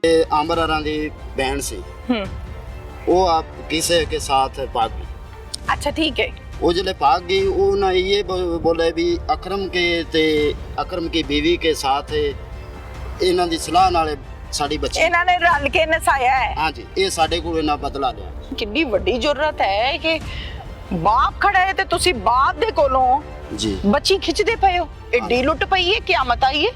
आमरारा दी बहन सी वो आप किसी के साथ भाग गई। अच्छा ठीक है। वो जले भाग गई वो ना ये बोले भी अकरम की बीवी के साथ इन्हां दी सलाह नाल साडी बच्ची इन्हां ने रल के नसाया है। हाँ जी, ये साडे कोल इन्ना बदला लिया। कितनी वड्डी जरूरत है कि बाप खड़ा है ते तुसी बाप दे कोलों जी बच्ची खिचदे पए हो। एडी लुट पई है, क़यामत आई है।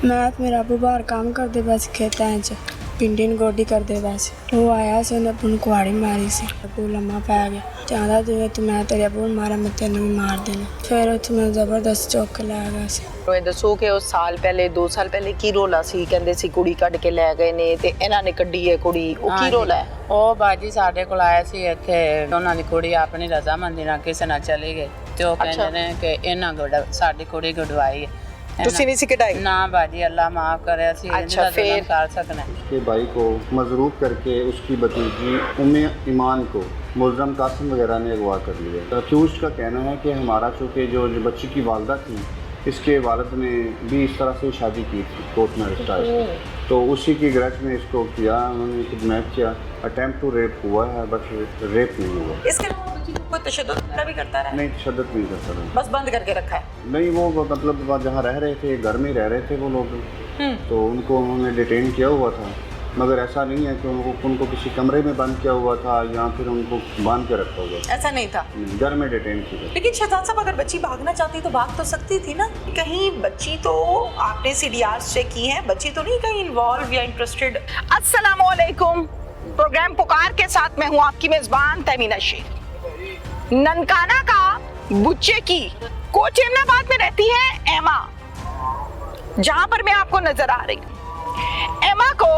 मैं मेरा अबू बाहर काम करते बस खेतां च पिंडी न गोडी करते बस वो आया से उन्हें अबू कुआड़ी मारी सी। अबू लम्मा पै गया चाहता जिवें तू मैं तेरे अबू मारा मैं तेनों भी मार देना। फिर उत्थे मैं जबरदस्त चौक के लै गया सी। ਇਹ ਦੱਸੋ ਕਿ ਉਸ ਸਾਲ ਪਹਿਲੇ 2 ਸਾਲ ਪਹਿਲੇ ਕੀ ਰੋਲਾ ਸੀ? ਕਹਿੰਦੇ ਸੀ ਕੁੜੀ ਕੱਢ ਕੇ ਲੈ ਗਏ ਨੇ ਤੇ ਇਹਨਾਂ ਨੇ ਕੱਢੀ ਹੈ ਕੁੜੀ। ਉਹ ਕੀ ਰੋਲਾ ਹੈ? ਉਹ ਬਾਜੀ ਸਾਡੇ ਕੋਲ ਆਇਆ ਸੀ ਇੱਥੇ, ਉਹਨਾਂ ਦੀ ਕੁੜੀ ਆਪਣੀ ਰਜ਼ਾਮੰਦੀ ਨਾਲ ਕਿਸੇ ਨਾਲ ਚਲੀ ਗਈ ਤੇ ਉਹ ਕਹਿੰਦੇ ਨੇ ਕਿ ਇਹਨਾਂ ਕੋਲ ਸਾਡੀ ਕੁੜੀ ਕਢਵਾਈ ਹੈ। ਤੁਸੀਂ ਨਹੀਂ ਸੀ ਕਢਾਈ? ना बाजी अल्लाह माफ करे सी अच्छा, फिर? कर सकना के भाई को मजरूब करके उसकी भतीजी उम्मे ईमान को मुलजम कासिम वगैरह ने अगवा कर लिया। अक्यूज का कहना है कि हमारा चूँकि जो बच्ची की वालदा थी इसके वालिद ने भी इस तरह से शादी की थी कोर्ट में रजिस्टर, तो उसी की ग्रज में इसको किया, उन्होंने किडनैप किया। अटैम्प्ट टू रेप हुआ है बट रेप नहीं हुआ। इसके अलावा बच्ची को कोई तशद्दुद वगैरह भी करता रहा? नहीं तशद्दुद नहीं करता रहा। बस बंद करके रखा है। नहीं वो मतलब जहाँ रह रहे थे घर में रह रहे थे वो लोग, तो उनको उन्होंने डिटेन किया हुआ था, मगर ऐसा नहीं है कि उनको किसी कमरे में बंद किया हुआ था या फिर उनको बांध के रखा हुआ था। ऐसा नहीं था। घर में डिटेन किया। लेकिन शहजाद साहब अगर बच्ची भागना चाहती तो भाग तो सकती थी ना? कहीं बच्ची तो आपने सीडीआर चेक की है, बच्ची तो नहीं कहीं इन्वॉल्व या इंटरेस्टेड? अस्सलाम वालेकुम। प्रोग्राम पुकार के साथ मैं हूँ आपकी मेजबान तमीना शेख। ननकाना का बुच्चे की कोच एमनाबाद में रहती है एमा, जहां पर मैं आपको नजर आ रही हूँ। एमा को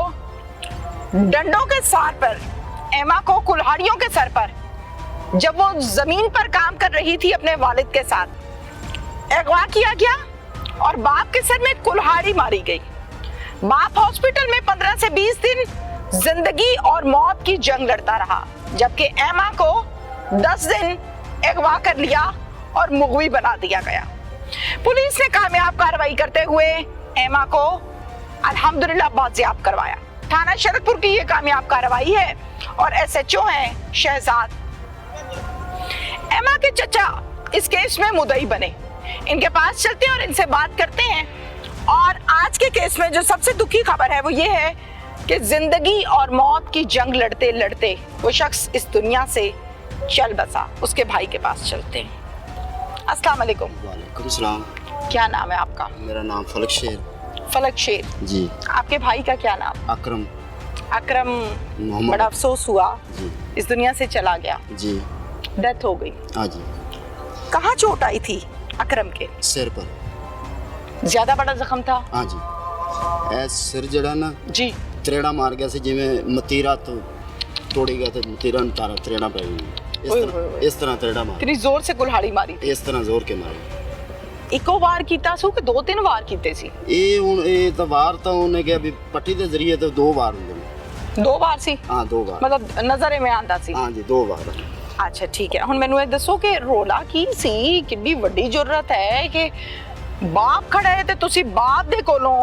डंडों के सार पर, एमा को कुल्हाड़ियों के सर पर, जब वो जमीन पर काम कर रही थी अपने वालिद के साथ, अगवा किया गया और बाप के सर में कुल्हाड़ी मारी गई। बाप हॉस्पिटल में 15 से 20 दिन जिंदगी और मौत की जंग लड़ता रहा, जबकि एमा को 10 दिन अगवा कर लिया और मुगवी बना दिया गया। पुलिस ने कामयाब कार्रवाई करते हुए एमा को अल्हम्दुलिल्लाह बाजियाब करवाया। थाना शरदपुर की ये कामयाब कार्रवाई है और एसएचओ हैं शहजाद। एमा के चचा इस केस में मुद्दई बने। इनके पास चलते हैं और इनसे बात करते हैं। और आज के केस में जो सबसे दुखी खबर है वो ये है कि जिंदगी और मौत की जंग लड़ते लड़ते वो शख्स इस दुनिया से चल बसा। उसके भाई के पास चलते हैं। अस्सलाम वालेकुम। वालेकुम सलाम। क्या नाम है आपका? मेरा नाम फलक शेर। फलक शेर जी। आपके भाई का क्या नाम? अकरम अकरम। मोहम्मद। बड़ा अफसोस हुआ, जी इस दुनिया से चला गया, जी। डेथ हो गई। हाँ जी। कहाँ चोट आई थी अकरम के? सिर पर। ज्यादा बड़ा जख्म था? हाँ जी। ए सिर जड़ा ना जी। त्रेड़ा मार गया सी, जिवें मतीरा तो तोड़ी गया तो मतीरा न तारा त्रेड़ा पै गई। इस तरह त्रेड़ा मार, इतनी जोर से कुल्हाड़ी मारी थी? इस तरह जोर के मारे। इको वार कीता सू कि 2-3 वार कीते सी? ਇਹ ਹੁਣ ਇਹ ਤਾਂ ਵਾਰ ਤਾਂ ਉਹਨੇ ਕਿਹਾ ਵੀ ਪੱਟੀ ਦੇ ਜ਼ਰੀਏ ਤੋਂ 2 ਵਾਰ ਹੁੰਦੇ ਨੇ। 2 ਵਾਰ ਸੀ? ਹਾਂ 2 ਵਾਰ। मतलब नजरे में आंदा सी? ਹਾਂ ਜੀ 2 ਵਾਰ। अच्छा ठीक है। हुण मैनू ये दसो कि रोला की सी? कितनी वड्डी जरूरत है कि बाप खड़ा है ते तुसी बाप दे कोलों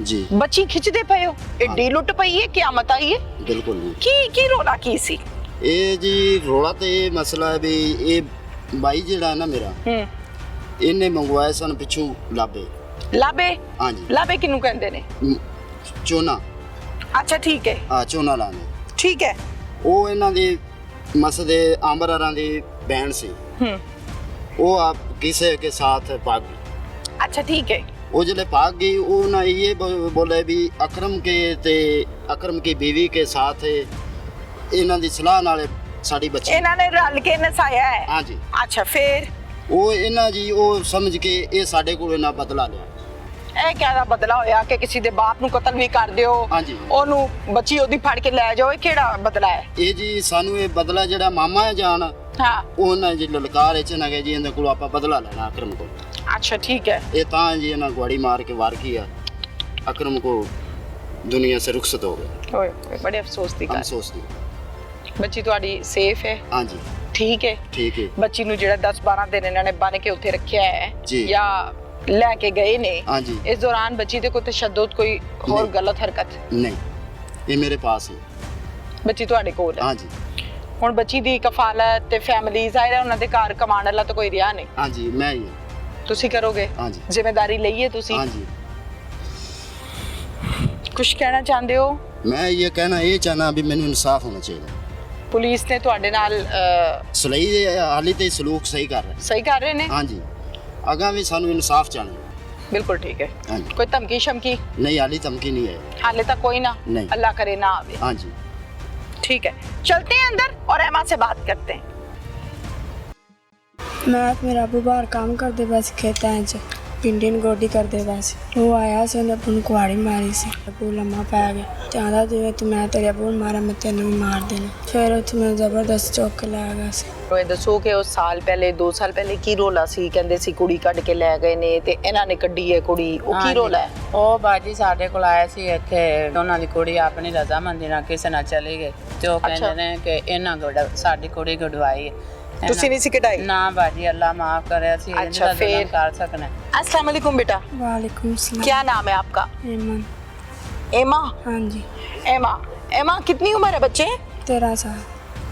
जी बच्ची खिचदे पए हो। एडी लुट पई है, क़यामत आई है। बिल्कुल नहीं। की रोला की सी? ਇਹ ਜੀ ਰੋਲਾ ਤੇ ਇਹ ਮਸਲਾ ਹੈ ਵੀ ਇਹ ਬਾਈ ਜਿਹੜਾ ਨਾ ਮੇਰਾ ਇਹਨੇ ਮੰਗਵਾਏ ਸਨ ਪਿੱਛੋਂ ਲਾਬੇ। लाबे? हाँ जी। लाबे किनू कहंदे ने? ਚੋਨਾ। अच्छा ठीक है। ਹਾਂ ਚੋਨਾ ਲਾਣੇ। ठीक है। ਉਹ ਇਹਨਾਂ ਦੀ ਮਸਦੇ ਆਮਰਾਰਾਂ ਦੀ ਬਹਿਣ ਸੀ। ਉਹ ਆਪ ਕਿਸੇ के साथ भाग गई। अच्छा ठीक है। वो जले भाग गई वो ना ये बोले भी अकरम की बीवी के साथ इन्हां दी सलाह नाल साडी बच्ची इन्हां ने रल के नसाया है? हाँ जी। अच्छा फिर? वो इन्हां जी वो समझ के ये साडे कोल इन्हां बदला लिया। ਇਹ ਕਿਹਦਾ ਬਦਲਾ ਹੋਇਆ ਕਿ ਕਿਸੇ ਦੇ ਬਾਪ ਨੂੰ ਕਤਲ ਵੀ ਕਰ ਦਿਓ, ਹਾਂਜੀ। ਉਹਨੂੰ ਬੱਚੀ ਉਹਦੀ ਫੜ ਕੇ ਲੈ ਜਾਓ? ਇਹ ਕਿਹੜਾ ਬਦਲਾ ਹੈ? ਇਹ ਜੀ ਸਾਨੂੰ ਇਹ ਬਦਲਾ ਜਿਹੜਾ ਮਾਮਾ ਹੈ ਜਾਨ ਹਾਂ। ਉਹਨਾਂ ਜੀ ਲਲਕਾਰ ਚ ਨਾ ਗਏ ਜੀ ਇਹਨਾਂ ਕੋਲ ਆਪਾਂ ਬਦਲਾ ਲੈਣਾ ਅਕਰਮ ਕੋਲ। अच्छा ठीक है। ਇਹ ਤਾਂ ਜੀ ਇਹਨਾਂ ਗਵਾੜੀ ਮਾਰ ਕੇ ਵਾਰ किया, अकरम को दुनिया से रुखसत हो गया। ओए बड़े अफसोस दी हम गल। सोचते ਬੱਚੀ ਤੁਹਾਡੀ ਸੇਫ ਹੈ? हाँ जी ਠੀਕ ਹੈ। ठीक है। ਬੱਚੀ ਨੂੰ ਜਿਹੜਾ 10-12 ਦਿਨ ਇਹਨਾਂ ਨੇ ਬੰਨ ਕੇ ਉੱਥੇ ਰੱਖਿਆ ਹੈ ਜੀ। ਜਾਂ ਲੈ ਕੇ ਗਏ ਨੇ, हाँ जी। ਇਸ ਦੌਰਾਨ ਬੱਚੀ ਤੇ ਕੋਈ ਤਸ਼ੱਦਦ, ਕੋਈ ਹੋਰ ਨਹੀਂ। ਗਲਤ ਹਰਕਤ? नहीं ਇਹ ਮੇਰੇ ਪਾਸ ਹੈ। ਬੱਚੀ ਤੁਹਾਡੇ ਕੋਲ ਹੈ? ਹਾਂਜੀ ਹੁਣ ਬੱਚੀ ਦੀ ਕਫਾਲਤ ਤੇ ਫੈਮਿਲੀ ਜ਼ਾਹਿਰ ਹੈ ਉਹਨਾਂ ਦੇ ਘਰ ਕਮਾਉਣ ਵਾਲਾ ਤਾਂ ਕੋਈ ਰਿਹਾ ਨਹੀਂ। ਹਾਂਜੀ ਮੈਂ ਹੀ ਹਾਂ। ਤੁਸੀਂ ਕਰੋਗੇ? ਹਾਂਜੀ ਜ਼ਿੰਮੇਵਾਰੀ ਲਈਏ ਤੁਸੀਂ? ਹਾਂਜੀ। ਕੁਝ ਕਹਿਣਾ ਚਾਹੁੰਦੇ ਹੋ? मैं ये कहना ये चाहना भी मैंने इंसाफ होना चाहिए। ਪੁਲਿਸ ਨੇ ਤੁਹਾਡੇ ਨਾਲ सही हाली तो सलूक सही कर रहे हैं। ਸਹੀ ਕਰ ਰਹੇ ਨੇ? हाँ जी अगा भी सानू इंसाफ चाहना। ਬਿਲਕੁਲ ਠੀਕ ਹੈ। हाँ जी ਕੋਈ ਧਮਕੀ ਸ਼ਮਕੀ? नहीं हाली धमकी नहीं है। हाले तक कोई ना? नहीं। अल्लाह करे ना आवे। हाँ जी ठीक है, चलते हैं अंदर और एमा से बात करते हैं। मैं मेरा अबू बाहर काम करते वैसे खेतों च पिंडी ਨੂੰ ਗੋਡੀ ਕਰਦੇ ਵੈਸੇ ਉਹ ਆਇਆ ਸੀ ਉਹਨੇ ਆਪਣੀ ਕੁਹਾੜੀ ਮਾਰੀ ਸੀ ਅਬੂ ਲੰਮਾ ਪੈ ਗਿਆ ਤੇ ਆਂਦਾ ਜਿਵੇਂ ਤੂੰ ਮੈਂ ਤੇਰੇ ਅਬੂ ਨੂੰ ਮਾਰਾਂ ਮੈਂ ਤੈਨੂੰ ਵੀ ਮਾਰ ਦੇਣਾ ਫਿਰ ਉੱਥੇ ਮੈਂ ਜ਼ਬਰਦਸਤ ਚੁੱਕ ਕੇ ਲੈ ਗਿਆ ਸੀ। ਉਹ ਦੱਸੋ ਕਿ ਉਸ ਸਾਲ ਪਹਿਲੇ 2 ਸਾਲ ਪਹਿਲੇ ਕੀ ਰੋਲਾ ਸੀ? ਕਹਿੰਦੇ ਸੀ ਕੁੜੀ ਕੱਢ ਕੇ ਲੈ ਗਏ ਨੇ ਤੇ ਇਹਨਾਂ ਨੇ ਕੱਢੀ ਹੈ ਕੁੜੀ, ਉਹ ਕੀ ਰੋਲਾ ਹੈ? ਉਹ ਬਾਜੀ ਸਾਡੇ ਕੋਲ ਆਇਆ ਸੀ ਇੱਥੇ, ਉਹਨਾਂ ਦੀ ਕੁੜੀ ਆਪਣੀ ਰਜ਼ਾਮੰਦੀ ਨਾਲ ਕਿਸੇ ਨਾਲ ਚਲੀ ਗਈ ਤੇ ਉਹ ਕਹਿੰਦੇ ਨੇ ਕਿ ਇਹਨਾਂ ਸਾਡੀ ਕੁੜੀ ਗੜਵਾਈ ਹੈ। ਤੁਸੀਂ ਨਹੀਂ ਸੀ ਕਢਾਈ? ਨਾ ਬਾਜੀ ਅੱਲਾ ਮਾਫ ਕਰੇ, ਅਸੀਂ अच्छा, फिर? ਕਰ ਸਕਨੇ। अस्सलाम वालेकुम बेटा, वालेकुम सलाम। क्या नाम है आपका? एमन। एमा? हाँ जी। एमा, एमा कितनी उम्र है बच्चे? 13 साल।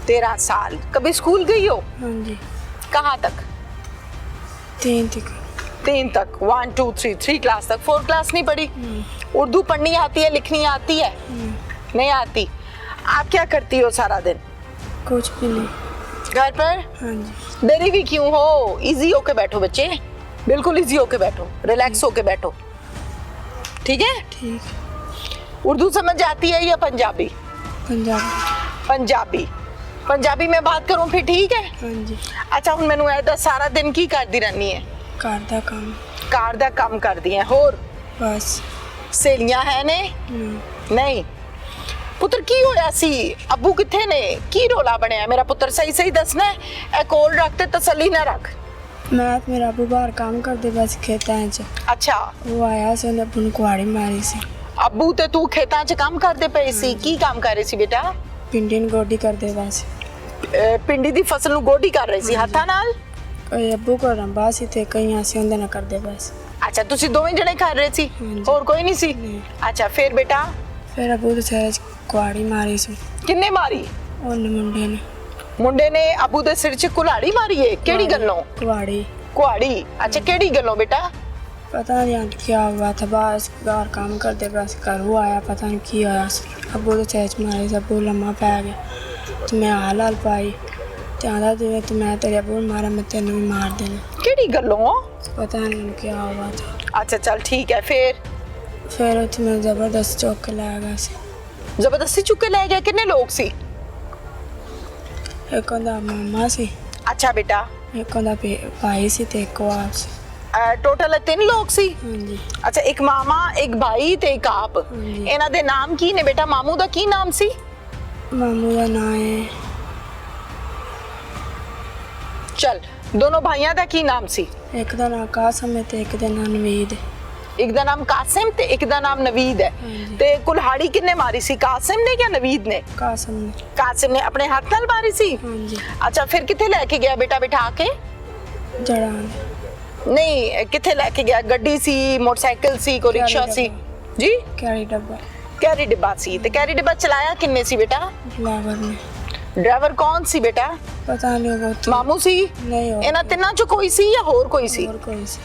13 साल। कभी स्कूल गई हो? हाँ जी। कहाँ तक? 3 तक। 3 तक? 1 2 3 3 क्लास तक? 4 क्लास नहीं पढ़ी? उर्दू पढ़नी आती है, लिखनी आती है? नहीं आती। आप क्या करती हो सारा दिन? कुछ भी नहीं। घर पर? हाँ जी। डरी भी क्यों हो? इजी होके बैठो बच्चे, बिल्कुल इजी होके बैठो, रिलैक्स होके बैठो, ठीक है? ठीक है। उर्दू समझ आती है या पंजाबी? पंजाबी। पंजाबी। पंजाबी में बात करूं फिर, ठीक है? हाँ जी। अच्छा हुण मैनू ऐ दस सारा दिन की करदी रहनी है? घर दा काम। कार दा काम करदी है। होर बस। सहेलियां है ने? नहीं। पुत्र की होया सी? अबू किथे ने? की रोला बनया? मेरा पुत्र सही सही दसना है, ए कोल रख ते तसल्ली ना रख। मैं मेरा अबू बाहर काम करते वैसे खेतों च अच्छा, वो आया ਸੀ ਉਹਨੇ ਆਪਣੀ ਕੁਹਾੜੀ ਮਾਰੀ ਸੀ। अबू ते तू खेतां च काम करदे पए सी? की काम कर रहे सी बेटा? ਪਿੰਡੀ ਨੂੰ ਗੋਡੀ ਕਰਦੇ ਵੈਸੇ पिंडी दी फसल नु गोडी कर रहे सी हत्थां नाल? ਕੋਈ ਅੱਬੂ ਕੋਲ ਰੰਬਾ ਸੀ ਤੇ ਕਈਆਂ ਸੀ ਉਹਦੇ ਨਾਲ ਕਰਦੇ ਵੈਸੇ। अच्छा, तुसी दोवें जने कर रहे सी? ਹਾਂਜੀ। और कोई नहीं सी? नहीं। अच्छा, फिर बेटा ਫਿਰ ਅਬੂ ਦੇ ਸਿਰ 'ਚ ਕੁਹਾੜੀ ਮਾਰੀ ਸੀ किन्ने मारी? ਉਹਨੇ ਮੁੰਡੇ ਨੇ। मुंडे ने अबू दे सिर च कुल्हाड़ी मारी है? केड़ी गल्लों? कुहाड़ी। कुहाड़ी? अच्छा, केड़ी गल्लों बेटा? पता नहीं आंटी क्या हुआ था, बस बाहर काम करते बस घर वो आया, पता नहीं की होया सी। अबू तो चेच मारे अबू लम्मा पै गया तो मैं हाल हाल पाई ते आंदा जिवें तू मैं तेरे अबू नूं मारा मैं तैनूं भी मार देना। केड़ी गल्लों? पता नहीं क्या हुआ था। अच्छा चल ठीक है। फिर उत्थे मैं जबरदस्त चुक के लै गया सी। जबरदस्ती चुक के ले गया? कितने लोग सी? एक उंदा मामा सी, अच्छा बेटा, एक उंदा भाई सी ते एक आप सी। टोटल 3 लोग सी? हाँ जी। अच्छा, एक मामा, एक भाई ते एक आप। जी। इन्हां दे नाम की ने बेटा? मामू दा की नाम सी? मामू का नाम है चल, दोनों भाइयां दा की नाम सी? एक दा नाम कासम है ते एक दा नाम नवीद है। एक दा नाम कासिम ते एक दा नाम नवीद है। जी। ते कुल्हाड़ी किन्ने मारी सी? कासिम ने या नवीद ने? कासम ने। कासिम ने अपने हाथ नाल मारी सी? हाँ जी। अच्छा, फिर किथे लेके गया बेटा बिठा के? जड़ा नहीं, किथे लेके गया? गड्डी सी, मोटरसाइकिल सी, कोई रिक्शा सी? जी, कैरी डब्बा कैरी डिब्बा सी। ते कैरी डिब्बा चलाया किन्ने सी बेटा? ड्राइवर ने। ड्राइवर कौन सी बेटा? पता नहीं वो तो मामू सी? नहीं हो इन्हां तिन्हां चों कोई सी या होर कोई सी? और कोई सी।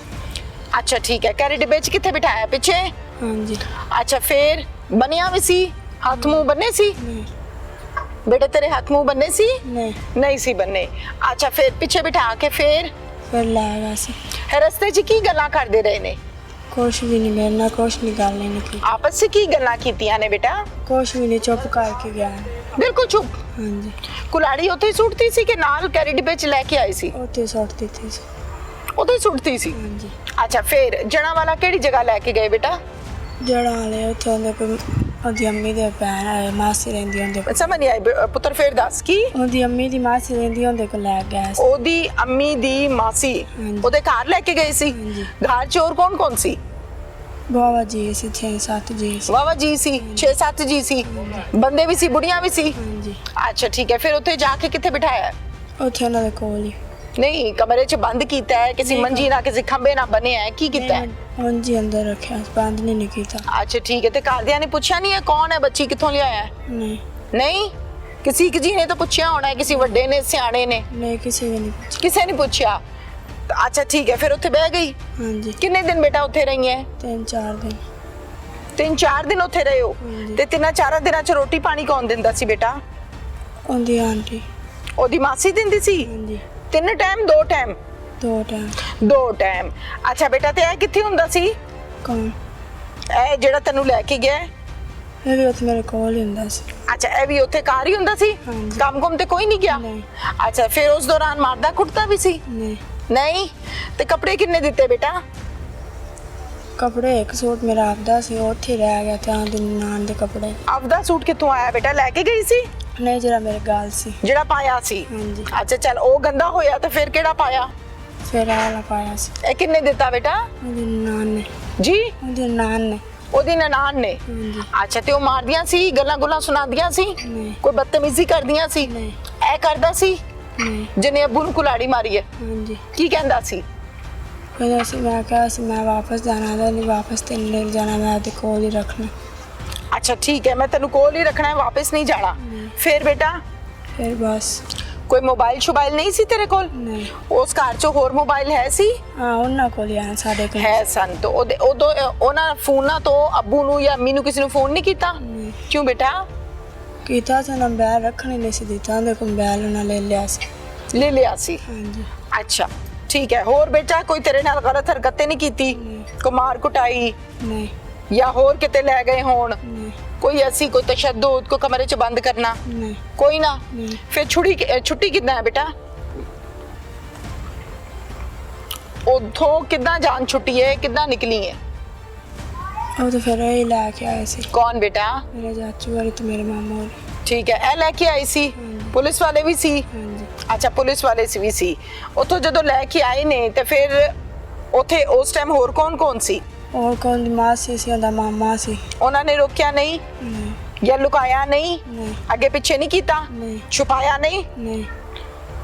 अच्छा ठीक है। कैरी डिब्बे च किथे बिठाया? पीछे? हाँ जी। अच्छा, फिर बनिया भी सी? हाथ मुंह बन्ने सी? नहीं बेटा तेरे हाथ मुंह बन्ने सी? नहीं। नहीं सी बन्ने। अच्छा, फिर पीछे बिठा के फिर लै गया सी। रस्ते च की गल्लां करदे रहे ने? कुछ भी नहीं, मेरे ना कुछ नहीं गल नहीं की। आपस च की गल्लां कीतियां ने बेटा? कुछ भी नहीं, चुप करके गया। बिल्कुल चुप? हाँ जी। कुल्हाड़ी उत्थे ही सुटती सी कि नाल कैरी डिब्बे च लेके आई सी? उत्थे सुटती थी। उत्थे ही सुटती सी? हाँ जी। अच्छा, फिर जड़ा वाला केड़ी जगह लेके गए बेटा? जड़ा वाले उत्थे उंदे कोई ਉਹਦੀ ਅੰਮੀ ਦੇ ਭੈਣ ਆਏ ਮਾਸੀ ਰਹਿੰਦੀ ਉਹਦੇ ਕੋਲ। समझ नहीं आई पुत्र, फिर दस की? ਉਹਦੀ ਅੰਮੀ ਦੀ ਮਾਸੀ ਰਹਿੰਦੀ ਉਹਦੇ ਕੋਲ ਲੈ ਗਿਆ ਸੀ। ओदी अम्मी दी मासी ਹਾਂਜੀ। ओदे घर लेके गई सी? ਹਾਂਜੀ। घर च और कौन कौन सी? ਬਾਵਾ ਜੀ ਸੀ, 6-7 ਜੀ ਸੀ। वावा जी सी, 6-7 जी सी। बंदे भी सी, बुढ़िया भी सी? हाँ जी। अच्छा ठीक है। फिर उत्थे जाके किथे बिठाया? ਉੱਥੇ ਉਹਨਾਂ ਦੇ ਕੋਲ ਹੀ। नहीं, कमरे च बंद कीता है? किसी नहीं। मंजी ना किसी खंबे ना बने है? की कीता है? नहीं, हाँ जी अंदर रखा बंद नहीं किया। अच्छा ठीक है, तो घरदियां ने पूछा नहीं है कौन है बच्ची कितों लिया है? नहीं नहीं, किसी जी ने तो पूछा होना है, किसी वड्डे ने सियाने ने? नहीं किसी ने नहीं पूछा। किसी ने पूछा? तो अच्छा ठीक है, फिर उत्थे बह गई? हाँ जी कितने दिन बेटा उत्थे रही है? 3-4 दिन। 3-4 दिन उत्थे रहे हो? जी। ते 3-4 दिनां च रोटी पानी कौन दिंदा सी बेटा? उनकी आंटी। ओदी मासी दिंदी सी? हाँ जी 3 टाइम 2 टाइम? 2 टाइम। 2 टाइम। अच्छा बेटा, ते ए कित्थे हुंदा सी? कौन? ए जेड़ा तैनू लेके गया है? ये भी उत्थे मेरे कोल ही हुंदा सी। अच्छा, ए भी उत्थे कार ही हुंदा सी? हाँ जी। काम कुम ते कोई नहीं गया? नहीं। अच्छा, फिर उस दौरान मारदा कुटदा भी सी? नहीं नहीं। ते कपड़े किन्ने दिते बेटा? कपड़े एक सूट मेरा आपदा सी उत्थे रह गया था दिन नान दे कपड़े। आपदा सूट कित्थों आया बेटा, लेके गई सी? नहीं जरा मेरे गाल सी। जेड़ा पाया सी? हाँ जी अच्छा चल, ओ गंदा होया तो फिर केड़ा पाया? फिर आला पाया सी ए किन्ने दिता बेटा? उनकी नान ने। जी? उनकी नान ने। ओदी ननान ने? हाँ जी अच्छा, ते ओ मारदियां सी, गल्लां गुल्लां सुनादियां सी? नहीं कोई बदतमीजी करदियां सी? नहीं ए करदा सी नहीं। जिन्हें अब्बू ਨੂੰ ਕੁਲਾੜੀ ਮਾਰੀ ਹੈ? हाँ जी ਕੀ ਕਹਿੰਦਾ ਸੀ? कहना सी मैं कहा सी मैं वापस जाना था नहीं वापस तेन ले जाना मैं आपके कोल ही रखना। अच्छा ठीक है, मैं तेन कोल ही रखना है, वापस नहीं जाना। फिर बेटा फिर बस कोई मोबाइल शोबाइल नहीं सी तेरे कोल? नहीं। उस घर चो होर मोबाइल है सी? हाँ उन्होंने कोल ही आना साढ़े को। है सन। तो उदो ਉਹਨਾਂ ਫੋਨਾਂ ਤੋਂ ਅੱਬੂ ਨੂੰ ਜਾਂ ਅੰਮੀ ਨੂੰ ਕਿਸੇ ਨੂੰ ਫੋਨ ਨਹੀਂ ਕੀਤਾ? नहीं ਕਿਉਂ बेटा? कीता था ना बैल रखने नहीं सी दिता देखो बैल उन्हें ले लिया सी। ले लिया सी? हाँ जी अच्छा ठीक है। होर बेटा कोई तेरे नाल गलत हरकतें नहीं कीती? को मार कुटाई नहीं या होर किते ले गए होण? नहीं कोई ऐसी कोई तशद्दुद, को कमरे च बंद करना? नहीं कोई ना? नहीं। फिर छुट्टी कितना है बेटा? उधों कितना जान छुट्टी है, कितना निकली है? वो तो फिर यही लेके आए सी कौन बेटा? मेरे चाचू वाले तो मेरे मामा वाले। ठीक है, ए लेके आई सी? पुलिस वाले भी सी? हाँ जी अच्छा, पुलिस वाले भी सी। उतो जदों लेके आए ने ते फिर उथे उस टाइम होर कौन सी? और कौन मासी सी उनका मामा सी। उन्होंने रोकया नहीं नहीं या लुकाया नहीं? नहीं आगे पीछे नहीं किया? नहीं छुपाया नहीं? नहीं।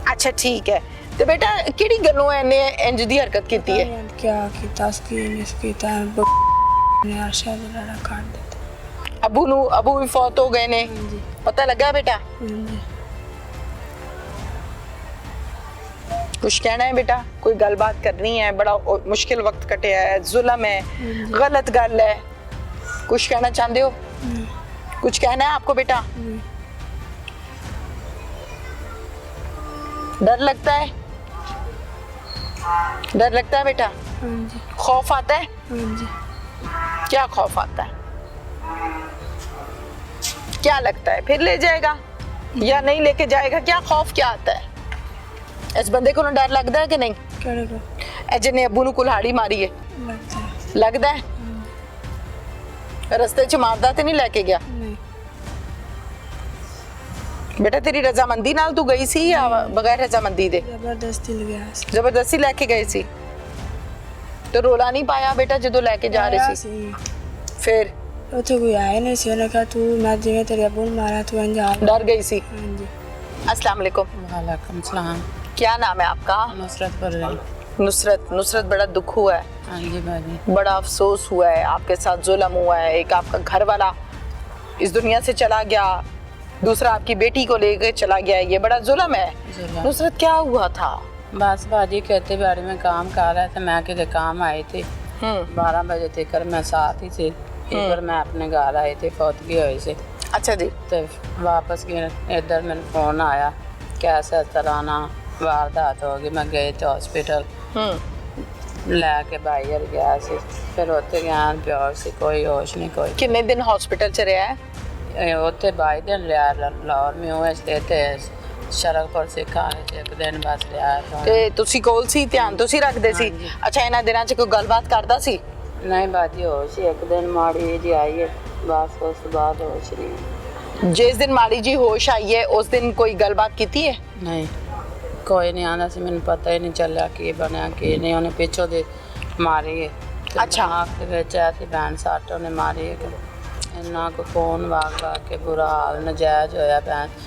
अच्छा ठीक है। तो बेटा किहड़ी गल्लों इन्ने इंज दी हरकत कीती है? क्या कीता कीता ने आशा लड़ा काट देता। अबू भी फौत हो गए ने? हाँ जी पता लगा बेटा? हाँ जी कुछ कहना है बेटा? कोई गलबात करनी है? बड़ा मुश्किल वक्त कटिया है, जुल्म है, गलत गल है, कुछ कहना चाहते हो? कुछ कहना है आपको बेटा? डर लगता है? डर लगता है बेटा? हाँ जी खौफ आता है? हाँ जी क्या खौफ आता है? क्या लगता है फिर ले जाएगा या नहीं लेके जाएगा? क्या खौफ क्या आता है? इस बंदे को ना डर लगता है कि नहीं? करे को ए जिन्हें अब्बू ਨੂੰ ਕੁਲਹਾੜੀ ਮਾਰੀ ਹੈ? लगता है लगता है? रस्ते च मारदा ते नहीं लेके गया? नहीं बेटा तेरी रजामंदी नाल तू गई सी या बगैर रजामंदी दे? जबरदस्ती लगा सी। जबरदस्ती लेके गए सी? तो रोला नहीं पाया बेटा जदों लेके जा रहे सी? फिर उथे कोई आया नहीं सी उन्हें कहा तू मैं जिवें तेरे अब्बू ने मारा तू अंजा। डर गई सी? हाँ जी अस्सलाम वालेकुम। वालेकुम सलाम। क्या नाम है आपका? नुसरत परवीन। नुसरत। नुसरत, बड़ा दुख हुआ है, हाँ जी भाभी। बड़ा अफसोस हुआ है, आपके साथ जुल्म हुआ है। एक आपका घर वाला इस दुनिया से चला गया, दूसरा आपकी बेटी को लेकर चला गया, ये बड़ा जुल्म है। जुल्म। नुसरत क्या हुआ था? बस बाजी खेती बाड़ी में काम कर रहे थे, मैं किधर काम आई थी 12 बजे तक मैं साथ ही थी। फिर मैं अपने घर आई थी, फौतगी हुई सी। अच्छा जी। तो वापस गए, इधर मैंने फोन आया कैसे तराना वारदात हो गई। मैं गई थे हॉस्पिटल लैके बाहर गया सी, फिर उत्थे गया प्योर सी, कोई होश नहीं कोई। कितने दिन हॉस्पिटल च रहा है? उत्थे 22 दिन रहा लाहौर में हुए थे शरकपुर सिखा एक दिन बस रहा। ਤੇ ਤੁਸੀਂ ਕੋਲ ਸੀ, ਧਿਆਨ ਤੁਸੀਂ ਰੱਖਦੇ ਸੀ? ਅੱਛਾ, ਇਹਨਾਂ ਦਿਨਾਂ 'ਚ ਕੋਈ ਗੱਲਬਾਤ ਕਰਦਾ ਸੀ? नहीं बाजी होश एक दिन माड़ी जी आई है, बस उस बाद होश नहीं। जिस दिन माड़ी जी होश आई है उस दिन कोई गलबात की है? नहीं कोई नहीं आना सी, मैंने पता ही नहीं चलिया कि बनया कि नहीं। उन्हें पिछों दे मारी है। अच्छा। आँख के विच ऐसी भैन सट उन्हें मारी है कि इन्ना को फोन वाग वाग के बुरा हाल नजायज होया। भैन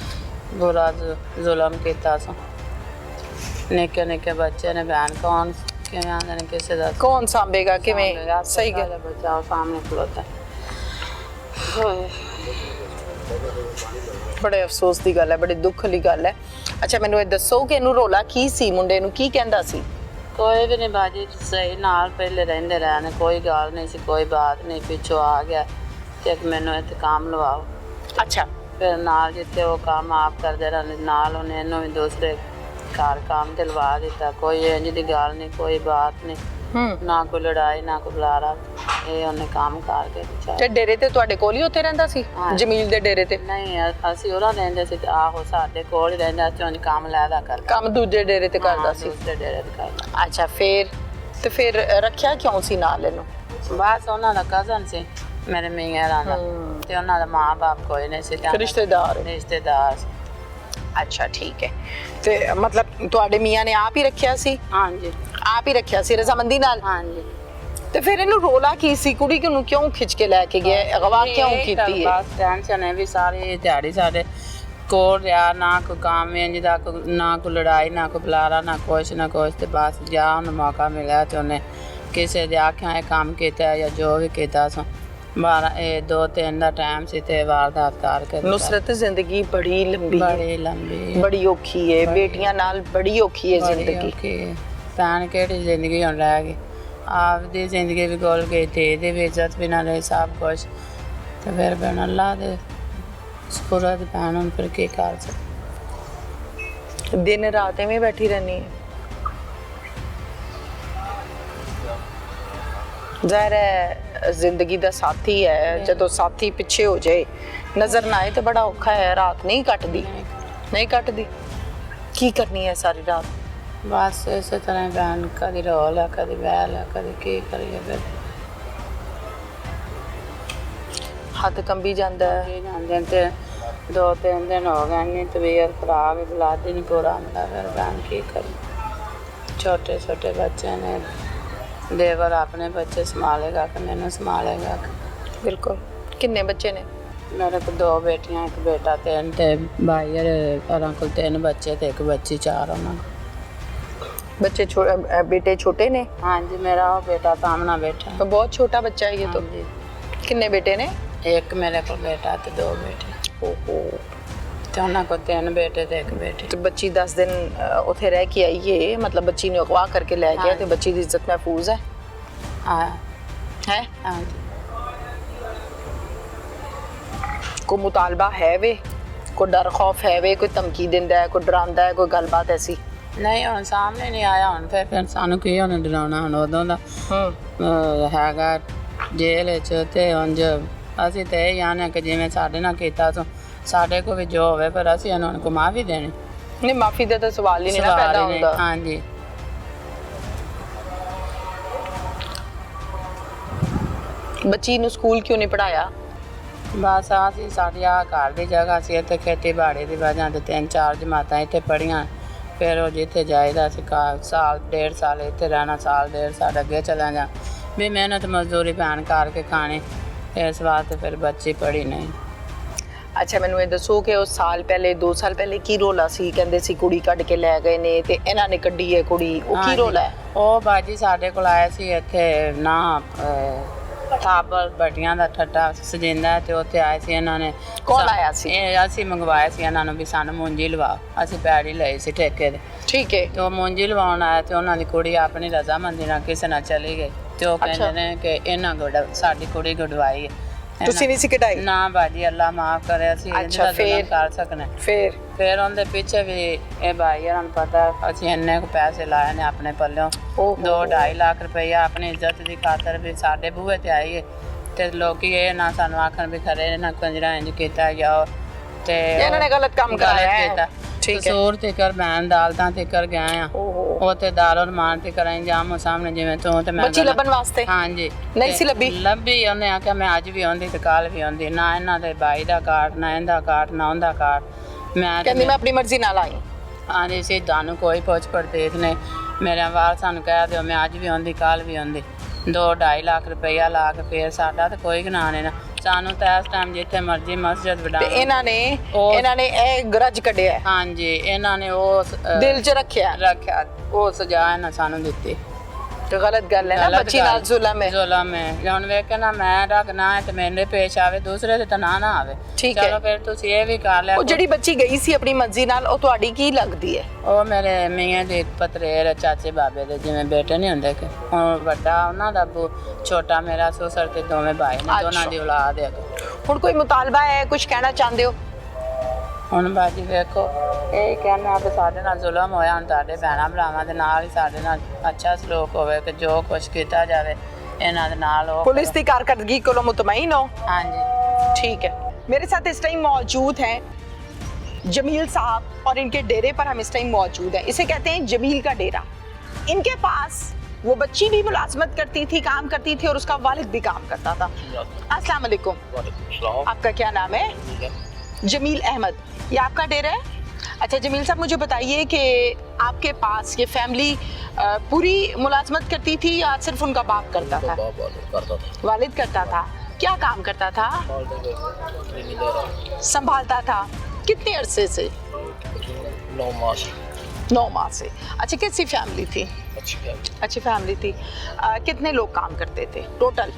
बुरा जुल्म किया सो, निक्के निक्के बच्चे ने भैन कौन ਕਿਵੇਂ ਆਂਦੇ ਨੇ ਕਿਸੇ ਦਾ ਕੌਣ ਸਾਂਭੇਗਾ ਕਿਵੇਂ ਸਾਂਭੇਗਾ, ਸਹੀ ਗੱਲ ਬੱਚਾ ਉਹ ਸਾਹਮਣੇ ਖਲੋਤਾ ਹੋਏ। ਬੜੇ ਅਫਸੋਸ ਦੀ ਗੱਲ ਹੈ, ਬੜੇ ਦੁੱਖ ਵਾਲੀ ਗੱਲ ਹੈ। ਅੱਛਾ ਮੈਨੂੰ ਇਹ ਦੱਸੋ ਕਿ ਇਹਨੂੰ ਰੋਲਾ ਕੀ ਸੀ, ਮੁੰਡੇ ਨੂੰ ਕੀ ਕਹਿੰਦਾ ਸੀ? ਕੋਈ ਵੀ ਨਹੀਂ ਬਾਜੀ, ਸਹੀ ਨਾਲ ਪਹਿਲੇ ਰਹਿੰਦੇ ਰਹੇ ਨੇ, ਕੋਈ ਗੱਲ ਨਹੀਂ ਸੀ, ਕੋਈ ਬਾਤ ਨਹੀਂ। ਪਿੱਛੋਂ ਆ ਗਿਆ ਤੇ ਮੈਨੂੰ ਇੱਥੇ ਕੰਮ ਲਵਾਓ। ਅੱਛਾ ਫਿਰ ਨਾਲ ਜਿੱਥੇ ਉਹ ਕੰਮ ਆਪ ਕਰਦੇ ਰਹਿੰਦੇ ਨਾਲ ਉਹਨੇ ਇਹਨੂੰ ਵੀ ਦੂਸਰੇ ਘਰ ਕੰਮ ਤੇ ਲਵਾ ਦਿੱਤਾ। ਕੋਈ ਇੰਝ ਦੀ ਗੱਲ ਨਹੀਂ, ਕੋਈ ਬਾਤ ਨਹੀਂ, ਨਾ ਕੋਈ ਲੜਾਈ ਨਾ ਕੋਈ ਬੁਲਾਰਾ। ਇਹ ਉਹਨੇ ਕੰਮ ਕਰਕੇ ਤੇ ਡੇਰੇ ਤੇ ਤੁਹਾਡੇ ਕੋਲ ਹੀ ਉੱਥੇ ਰਹਿੰਦਾ ਸੀ? ਹਾਂ। ਜਮੀਲ ਦੇ ਡੇਰੇ ਤੇ? ਨਹੀਂ ਅਸੀਂ ਉਹਨਾਂ ਰਹਿੰਦੇ ਸੀ, ਆਹੋ ਸਾਡੇ ਕੋਲ ਹੀ ਰਹਿੰਦਾ ਸੀ। ਉਹਨੇ ਕੰਮ ਲੈਦਾ ਕਰਦਾ, ਕੰਮ ਦੂਜੇ ਡੇਰੇ ਤੇ ਕਰਦਾ ਸੀ? ਦੂਸਰੇ ਡੇਰੇ ਤੇ ਕਰਦਾ। ਅੱਛਾ ਫਿਰ ਰੱਖਿਆ ਕਿਉਂ ਸੀ ਨਾਲ ਇਹਨੂੰ? ਬਸ ਉਹਨਾਂ ਦਾ ਕਜ਼ਨ ਸੀ ਮੇਰੇ ਮੀਆਂ ਦਾ, ਤੇ ਉਹਨਾਂ ਦਾ ਮਾਂ ਬਾਪ ਕੋਈ ਨਹੀਂ ਸੀ, ਰਿਸ਼ਤੇਦਾਰ ਸੀ। ਅੱਛਾ ਠੀਕ ਹੈ। ਤੇ ਮਤਲਬ ਤੁਹਾਡੇ ਮੀਆਂ ਨੇ ਆਪ ਹੀ ਰੱਖਿਆ ਸੀ? ਹਾਂਜੀ ਆਪ ਹੀ ਰੱਖਿਆ ਸੀ ਰਜ਼ਾਮੰਦੀ ਨਾਲ? ਹਾਂਜੀ। ਤੇ ਫਿਰ ਇਹਨੂੰ ਰੋਲਾ ਕੀ ਸੀ? ਕੁੜੀ ਨੂੰ ਕਿਉਂ ਖਿੱਚ ਕੇ ਲੈ ਕੇ ਗਿਆ, ਅਗਵਾ ਕਿਉਂ ਕੀਤੀ ਹੈ? ਬਸ ਟੈਨਸ਼ਨ ਹੈ ਵੀ ਸਾਰੀ ਦਿਹਾੜੀ ਸਾਡੇ ਕੋਲ ਰਿਹਾ, ਨਾ ਕੋਈ ਕੰਮ ਇੰਜ ਦਾ, ਨਾ ਕੋਈ ਲੜਾਈ ਨਾ ਕੋਈ ਬੁਲਾਰਾ ਨਾ ਕੁਛ ਨਾ ਕੁਛ। ਤੇ ਬਸ ਜਾ ਉਹਨੂੰ ਮੌਕਾ ਮਿਲਿਆ ਤੇ ਉਹਨੇ ਕਿਸੇ ਦੇ ਆਖਿਆ ਇਹ ਕੰਮ ਕੀਤਾ ਜਾਂ ਜੋ ਵੀ ਕੀਤਾ ਸੋ 2-3 ਦਾ ਟਾਈਮ ਸੀ ਤੇ ਵਾਰਦਾਤ ਕਰਕੇ। ਨੁਸਰਤ ਜ਼ਿੰਦਗੀ ਬੜੀ ਲੰਬੀ ਬੜੀ ਔਖੀ ਹੈ, ਬੇਟੀਆਂ ਨਾਲ ਬੜੀ ਔਖੀ ਹੈ ਜ਼ਿੰਦਗੀ। ਭੈਣ ਕਿਹੜੀ ਜ਼ਿੰਦਗੀ ਹੁਣ ਰਹਿ ਗਈ, ਆਪਦੀ ਜ਼ਿੰਦਗੀ ਵੀ ਗੋਲ ਗਈ ਤੇ ਇਹਦੇ ਵੀ ਇੱਜ਼ਤ ਵੀ ਨਾ ਰਹੀ ਸਭ ਕੁਛ। ਤੇ ਫਿਰ ਭੈਣ ਅੱਲਾ ਦੇ ਸਪੁਰਦ ਭੈਣ ਹੁਣ ਫਿਰ ਕੀ ਕਰ ਸਕਦੇ। ਦਿਨ ਰਾਤ ਐਵੇਂ ਬੈਠੀ ਰਹਿਣੀ ਹੈ? ਜ਼ਾਹਿਰ ਹੈ ਜ਼ਿੰਦਗੀ ਦਾ ਸਾਥੀ ਹੈ, ਜਦੋਂ ਸਾਥੀ ਪਿੱਛੇ ਹੋ ਜਾਏ ਨਜ਼ਰ ਨਾ ਆਏ ਤੇ ਬੜਾ ਔਖਾ ਹੈ। ਰਾਤ ਨਹੀਂ ਕੱਟਦੀ ਕੀ ਕਰਨੀ ਹੈ ਸਾਰੀ ਰਾਤ? ਬਸ ਇਸੇ ਤਰ੍ਹਾਂ ਭੈਣ ਕਦੀ ਰੋਲ ਹੈ ਕਦੀ ਵੈਲ ਹੈ, ਕਦੀ ਕੀ ਕਰੀਏ। ਫਿਰ ਹੱਥ ਕੰਬੀ ਜਾਂਦਾ ਹੈ। ਇਹ ਜਾਂਦੇ ਤੇ 2-3 ਦਿਨ ਹੋ ਗਏ ਨਹੀਂ ਤਬੀਅਤ ਖਰਾਬ ਹੈ, ਬਲੱਡ ਨਹੀਂ ਪੂਰਾ ਹੁੰਦਾ। ਫਿਰ ਭੈਣ ਕੀ ਕਰੀ, ਛੋਟੇ ਛੋਟੇ ਬੱਚੇ ਨੇ, ਦੇਵਰ ਆਪਣੇ ਬੱਚੇ ਸੰਭਾਲੇਗਾ ਕਿ ਮੈਨੂੰ ਸੰਭਾਲੇਗਾ? ਬਿਲਕੁਲ। ਕਿੰਨੇ ਬੱਚੇ ਨੇ? ਮੇਰੇ ਕੋਲ 2 ਬੇਟੀਆਂ, 1 ਬੇਟਾ, 3 ਤੇ ਭਾਈ ਹਰਾਂ ਕੋਲ 3 ਬੱਚੇ ਤੇ 1 ਬੱਚੀ, 4 ਉਹਨਾਂ ਕੋਲ। ਬੱਚੇ ਬੇਟੇ ਛੋਟੇ ਨੇ? ਹਾਂਜੀ ਮੇਰਾ ਉਹ ਬੇਟਾ ਸਾਹਮਣਾ ਬੈਠਾ। तो बहुत छोटा बच्चा है ये तो। कितने बेटे ने? 1 मेरे को बेटा ते 2 बेटे। ओहो। ਤੇ ਉਹਨਾਂ ਕੋਲ 3 ਬੇਟੇ ਤੇ 1 ਬੇਟੀ। तो बच्ची 10 दिन उथे रह के आई है, मतलब बच्ची ने अगवा करके ले गया तो बच्ची की इज्जत महफूज है? हाँ है? हाँ। कोई मुतालबा है वे, कोई डर खौफ है वे, कोई धमकी दिंदा है, कोई डरांदा है, कोई गलबात ऐसी? नहीं ਹੁਣ ਸਾਹਮਣੇ ਨਹੀਂ ਆਇਆ। ਹੁਣ ਫਿਰ ਸਾਨੂੰ ਕੀ ਉਹਨੇ ਡਰਾਉਣਾ? ਹੁਣ ਉਦੋਂ ਦਾ ਹੈਗਾ ਜੇਲ੍ਹ 'ਚ ਤੇ ਉਂਝ ਅਸੀਂ ਤੇ ਇਹ ਆਨੇ ਕਿ ਜਿਵੇਂ ਸਾਡੇ ਨਾਲ ਕੀਤਾ ਸੋ ਸਾਡੇ ਕੋਲ ਵੀ ਜੋ ਹੋਵੇ, ਪਰ ਅਸੀਂ ਉਹਨਾਂ ਨੂੰ ਘੁਮਾ ਵੀ ਦੇਣੀ। नहीं माफी का तो सवाल ही नहीं ना पैदा होता। हाँ जी। बच्ची ਨੂੰ ਸਕੂਲ ਕਿਉਂ ਨਹੀਂ ਪੜਾਇਆ? ਬਸ ਅਸੀਂ ਸਾਡੀ ਆ ਘਰ ਦੀ ਜਗ੍ਹਾ ਸੀ, ਇੱਥੇ ਖੇਤੀਬਾੜੀ ਦੀ ਵਜ੍ਹਾ ਤੇ 3-4 ਜਮਾਤਾਂ ਇੱਥੇ ਪੜ੍ਹੀਆਂ। ਫਿਰ ਉਹ ਜਿੱਥੇ ਜਾਈਦਾ ਸੀ ਸਾਲ 1.5 ਸਾਲ ਇੱਥੇ ਰਹਿਣਾ, ਸਾਲ 1.5 ਸਾਲ ਅੱਗੇ ਚਲਾ ਜਾ ਵੀ ਮਿਹਨਤ ਮਜ਼ਦੂਰੀ ਭੈਣ ਕਰਕੇ ਖਾਣੀ। ਇਸ ਵਾਸਤੇ ਫਿਰ ਬੱਚੀ ਪੜ੍ਹੀ ਨਹੀਂ। ਅੱਛਾ ਮੈਨੂੰ ਇਹ ਦੱਸੋ ਕਿ ਉਹ ਸਾਲ ਪਹਿਲੇ 2 ਸਾਲ ਪਹਿਲੇ ਕੀ ਰੋਲਾ ਸੀ? ਕਹਿੰਦੇ ਸੀ ਕੁੜੀ ਕੱਢ ਕੇ ਲੈ ਗਏ ਨੇ ਤੇ ਇਹਨਾਂ ਨੇ ਕੱਢੀ ਹੈ ਕੁੜੀ, ਉਹ ਕੀ ਰੋਲਾ ਹੈ? ਉਹ ਬਾਜੀ ਸਾਡੇ ਕੋਲ ਆਇਆ ਸੀ ਇੱਥੇ ਨਾ ਥਾਪਰ ਬੱਟੀਆਂ ਦਾ ਠੱਟਾ ਸਜਿੰਦਾ ਤੇ ਉੱਥੇ ਆਏ ਸੀ ਇਹਨਾਂ ਨੇ। ਕੌਣ ਆਇਆ ਸੀ? ਇਹ ਅਸੀਂ ਮੰਗਵਾਇਆ ਸੀ ਇਹਨਾਂ ਨੂੰ ਵੀ ਸਾਨੂੰ ਮੁੰਜੀ ਲਵਾ। ਅਸੀਂ ਪੈੜੀ ਲਈ ਸੀ ਠੇਕੇ ਦੇ। ਠੀਕ ਹੈ। ਤੇ ਉਹ ਮੁੰਜੀ ਲਵਾਉਣ ਆਇਆ ਤੇ ਉਹਨਾਂ ਦੀ ਕੁੜੀ ਆਪਣੀ ਰਜ਼ਾਮੰਦੀ ਨਾਲ ਕਿਸੇ ਨਾਲ ਚਲੀ ਗਈ ਤੇ ਉਹ ਕਹਿੰਦੇ ਨੇ ਕਿ ਇਹਨਾਂ ਸਾਡੀ ਕੁੜੀ ਗੁਡਵਾਈ ਹੈ। ਤੁਸੀਂ ਨਹੀਂ ਸੀ ਕਢਾਈ? ਨਾ ਬਾਜੀ ਅੱਲਾ ਮਾਫ ਕਰੇ, ਅਸੀਂ ਅੱਛਾ ਫੇਰ ਕਰ ਸਕਨੇ। ਫਿਰ ਉਹਦੇ ਪਿੱਛੇ ਵੀ ਇਹ ਭਾਈ ਇਹਨਾਂ ਨੂੰ ਪਤਾ ਅਸੀਂ ਇੰਨੇ ਕੁ ਪੈਸੇ ਲਾਏ ਨੇ ਆਪਣੇ ਪੱਲਿਓਂ, 2-2.5 ਲੱਖ ਰੁਪਈਆ ਆਪਣੀ ਇੱਜ਼ਤ ਦੀ ਖਾਤਰ ਵੀ ਸਾਡੇ ਬੂਹੇ ਤੇ ਆਈਏ ਤੇ ਲੋਕੀ ਇਹ ਨਾ ਸਾਨੂੰ ਆਖਣ ਵੀ ਖਰੇ ਨਾ ਕੰਜਰਾ ਇੰਜ ਕੀਤਾ ਜਾਓ ਤੇ ਇਹਨਾਂ ਨੇ ਗਲਤ ਕੰਮ ਕਰਾਇਆ। ਠੀਕ ਹੈ। ਕਸੂਰ ਤੇ ਕਰ ਮੈਂ ਅਦਾਲਤਾਂ ਤੇ ਕਰ ਗਏ ਆ, ਉਹ ਤੇ ਦਾਰੋ ਰਮਾਨ ਤੇ ਕਰਾਂ ਜਾਮ ਸਾਹਮਣੇ ਜਿਵੇਂ ਤੂੰ ਤੇ ਮੈਂ ਬੱਚੀ ਲੱਭਣ ਵਾਸਤੇ? ਹਾਂਜੀ। ਨਹੀਂ ਸੀ ਲੱਭੀ? ਉਹਨੇ ਆਖਿਆ ਮੈਂ ਅੱਜ ਵੀ ਆਉਂਦੀ ਤੇ ਕੱਲ ਵੀ ਆਉਂਦੀ। ਨਾ ਇਹਨਾਂ ਦੇ ਭਾਈ ਦਾ ਕਾਰਡ, ਨਾ ਇਹਦਾ ਕਾਰਡ, ਨਾ ਉਹਦਾ ਕਾਰਡ। ਮੈਂ ਕਹਿੰਦੀ ਮੈਂ ਆਪਣੀ ਮਰਜ਼ੀ ਨਾਲ ਆਈ। ਹਾਂਜੀ ਸੀ ਤੁਹਾਨੂੰ ਕੋਈ ਪੁੱਛ ਪੜਤੇਖ ਨੇ। ਮੇਰੇ ਵਾਲ ਸਾਨੂੰ ਕਹਿ ਦਿਓ ਮੈਂ ਅੱਜ ਵੀ ਆਉਂਦੀ ਕੱਲ ਵੀ ਆਉਂਦੀ। 2-2.5 ਲੱਖ ਰੁਪਈਆ ਲਾ ਕੇ ਫੇਰ ਸਾਡਾ ਤਾਂ ਕੋਈ ਗੁਨਾਹ ਨਹੀਂ ਨਾ। ਸਾਨੂੰ ਤਾਂ ਇਸ ਟਾਈਮ ਜਿੱਥੇ ਮਰਜ਼ੀ ਮਸਜਿਦ ਵਡਾ ਤੇ ਇਹਨਾਂ ਨੇ ਇਹ ਗਰਜ ਕੱਢਿਆ। ਹਾਂਜੀ ਇਹਨਾਂ ਨੇ ਉਹ ਦਿਲ 'ਚ ਰੱਖਿਆ। ਉਹ ਸਜ਼ਾ ਇਹਨਾਂ ਸਾਨੂੰ ਦਿੱਤੀ। गलत गल है ना, गलत बच्ची गल। नाल जुल्म है। जुल्म है ਹੁਣ ਵੇਖ ਕੇ ਨਾ ਮੈਂ ਰੱਖ ਨਾ ਹੈ ਤੇ ਮੇਰੇ ਪੇਸ਼ ਆਵੇ ਦੂਸਰੇ ਤੇ ਤਾਂ ਨਾ ਆਵੇ। ਠੀਕ ਹੈ। ਚਲੋ ਫਿਰ ਤੁਸੀਂ ਇਹ ਵੀ ਕਰ ਲਿਆ ਉਹ ਜਿਹੜੀ ਬੱਚੀ ਗਈ ਸੀ ਆਪਣੀ ਮਰਜ਼ੀ ਨਾਲ, ਉਹ ਤੁਹਾਡੀ ਕੀ ਲੱਗਦੀ ਹੈ? ਉਹ ਮੇਰੇ ਮੀਆਂ ਦੇ ਪਤਰੇਰ ਚਾਚੇ ਬਾਬੇ ਦੇ ਜਿਵੇਂ ਬੇਟੇ ਨਹੀਂ ਹੁੰਦੇ ਕਿ ਹੁਣ ਵੱਡਾ ਉਹਨਾਂ ਦਾ ਅੱਬੂ, ਛੋਟਾ ਮੇਰਾ ਸੋਸਰ ਤੇ ਦੋਵੇਂ ਭਾਈ ਨੇ, ਦੋਨਾਂ ਦੀ ਔਲਾਦ ਹੈ। ਹੁਣ ਕੋਈ ਮੁਤਾਲਬਾ ਹੈ, ਕੁਝ ਕਹਿਣਾ ਚਾਹੁੰਦੇ ਹੋ? ਹੁਣ ਬਾਜੀ ਵੇਖੋ ਇਹ ਕਹਿਣਾ ਕਿ ਸਾਡੇ ਨਾਲ ਜ਼ੁਲਮ ਹੋਇਆ, ਹੁਣ ਤੁਹਾਡੇ ਭੈਣਾਂ ਭਰਾਵਾਂ ਦੇ ਨਾਲ ਹੀ ਸਾਡੇ ਨਾਲ ਅੱਛਾ ਸਲੂਕ ਹੋਵੇ ਕਿ ਜੋ ਕੁਛ ਕੀਤਾ ਜਾਵੇ ਇਹਨਾਂ ਦੇ ਨਾਲ ਹੋ। पुलिस की कारकर्दगी को मुतमईन हो? ਹਾਂਜੀ। ठीक है। मेरे साथ इस टाइम मौजूद हैं जमील साहब और इनके डेरे पर हम इस टाइम मौजूद हैं। इसे कहते हैं जमील का डेरा। इनके पास वो बच्ची भी मुलाजमत करती थी, काम करती थी, और उसका वालिद भी काम करता था। अस्सलाम वालेकुम। आपका क्या नाम है? जमील अहमद। ये आपका डेरा है? अच्छा जमील साहब, मुझे बताइए कि आपके पास ये फैमिली पूरी मुलाजमत करती थी या सिर्फ उनका बाप करता था? वालिद करता था। क्या काम करता था? संभालता था। कितने अरसे से? 9 माह से। अच्छा, कैसी फैमिली थी? अच्छी फैमिली थी। कितने लोग काम करते थे टोटल?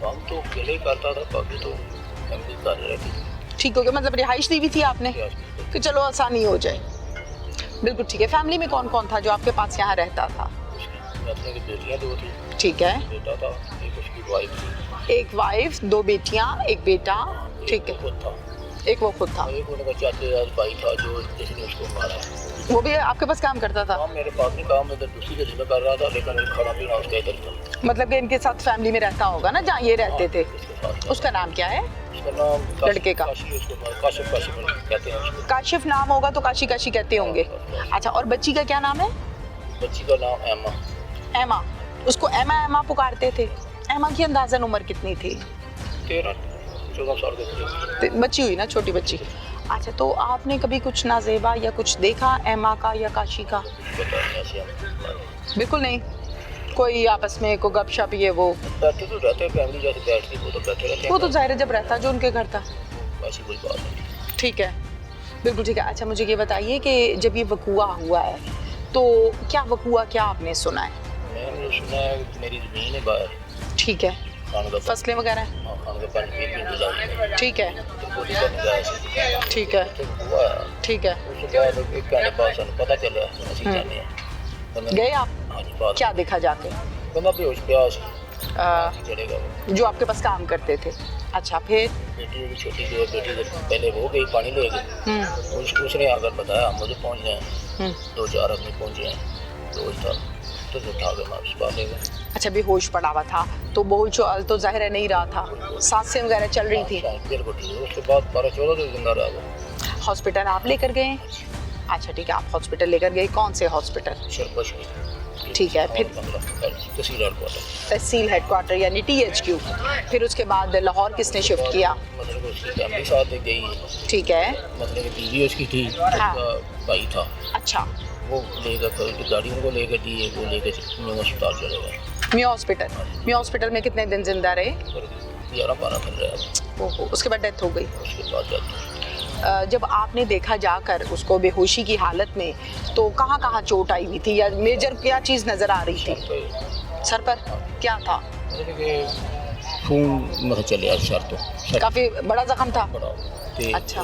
काम तो अकेले करता था, बाकी तो फैमिली कर रही थी। ठीक हो गया, मतलब रिहाइश दी हुई थी आपने कि चलो आसानी हो जाए। बिल्कुल ठीक है। फैमिली में कौन कौन था जो आपके पास यहाँ रहता था? अपने की बेटियां 2 थी, ठीक है। बेटा था, एक उसकी वाइफ थी, एक वाइफ, 2 बेटियां, एक बेटा। ठीक है। खुद था, एक वो खुद था। एक उनका चाचे का भाई था जो जिसने उसको मारा। वो भी आपके पास काम करता था? काम मेरे पास नहीं, काम इधर दूसरी जगह में कर रहा था, लेकिन खाना पीना उसका इधर था। मतलब कि इनके साथ फैमिली में रहता होगा ना जहाँ ये रहते थे। उसके साथ उसका नाम क्या है? उसका नाम लड़के का? काशी, उसको काशिफ कहते हैं उसको। काशिफ नाम होगा तो काशी काशी कहते होंगे। अच्छा, और बच्ची का क्या नाम है? बच्ची का नाम एमा। एमा। उसको एमा एमा पुकारते थे। एमा की अंदाजन उम्र कितनी थी? 13-14 साल के करीब। बच्ची हुई ना, छोटी बच्ची। अच्छा, तो आपने कभी कुछ नाजेबा या कुछ देखा एमा का या काशी का? पता नहीं ऐसे हम बिल्कुल नहीं। कोई आपस में कोई गपशप ये वो? बैठे तो रहते, फैमिली जैसे बैठती वो तो बैठे रहते हैं। वो तो जाहिर है जब रहता जो उनके घर था। ऐसी कोई बात नहीं। ठीक है, बिल्कुल ठीक है। अच्छा, मुझे ये बताइए कि जब ये वकूआ हुआ है तो क्या वकूआ क्या आपने सुना है? मैंने सुना है कि मेरी ज़मीन है बाहर, ठीक है। खाने का फसलें वगैरह? हाँ, खाने का पानी पी पी जाए, ठीक है। तो गोली का निगाह ऐसे ठीक है। तो हुआ है। ठीक है। उसके बाद एक घंटे बाद सानू पता चला ਅਸੀਂ जाने हैं। बंदा- गए आप? हाँ जी, बात क्या देखा जाके? बंदा बेहोश पिया सी, आ, चलेगा वो। जो आपके पास काम करते थे। अच्छा, फिर? बेटी की छोटी जो बेटी जब पहले वो गई पानी ले गई, उसने आकर बताया, हम मुझे पहुँच गए 2-4 आदमी पहुँचे हैं, तो था तो उठा के मैं उस पास ले गए। अच्छा, बेहोश पड़ा हुआ था तो बहुत तो जाहिर है नहीं रहा था, सांसें वगैरह चल रही थी। बिल्कुल ठीक है। उसके बाद 12-14 दिन जिंदा रहा वो। हॉस्पिटल आप लेकर गए? अच्छा ठीक है, आप हॉस्पिटल लेकर गए। कौन से हॉस्पिटल? शरबश ठीक है। फिर तहसील हेडक्वार्टर, तहसील हेडक्वार्टर यानी THQ। फिर उसके बाद लाहौर किसने शिफ्ट किया? मतलब उसकी फैमिली साथ गई। ठीक है। मतलब कि बीवी उसकी थी, हाँ। उसका भाई था, अच्छा, वो लेकर गाड़ी उनको लेकर दी, वो लेकर न्यू अस्पताल चले गए। Mu hospital. म्यू हॉस्पिटल में कितने दिन जिंदा रहे? 11-12 दिन रहा। ओहो, उसके बाद डेथ हो गई। उसके बाद जाती जब आपने देखा जाकर उसको बेहोशी की हालत में, तो कहाँ कहाँ चोट आई हुई थी या मेजर क्या चीज़ नज़र आ रही थी? सर पर क्या था? मतलब कि खून मतलब चले सर तो सर काफ़ी बड़ा जख्म था? पड़ा ते अच्छा।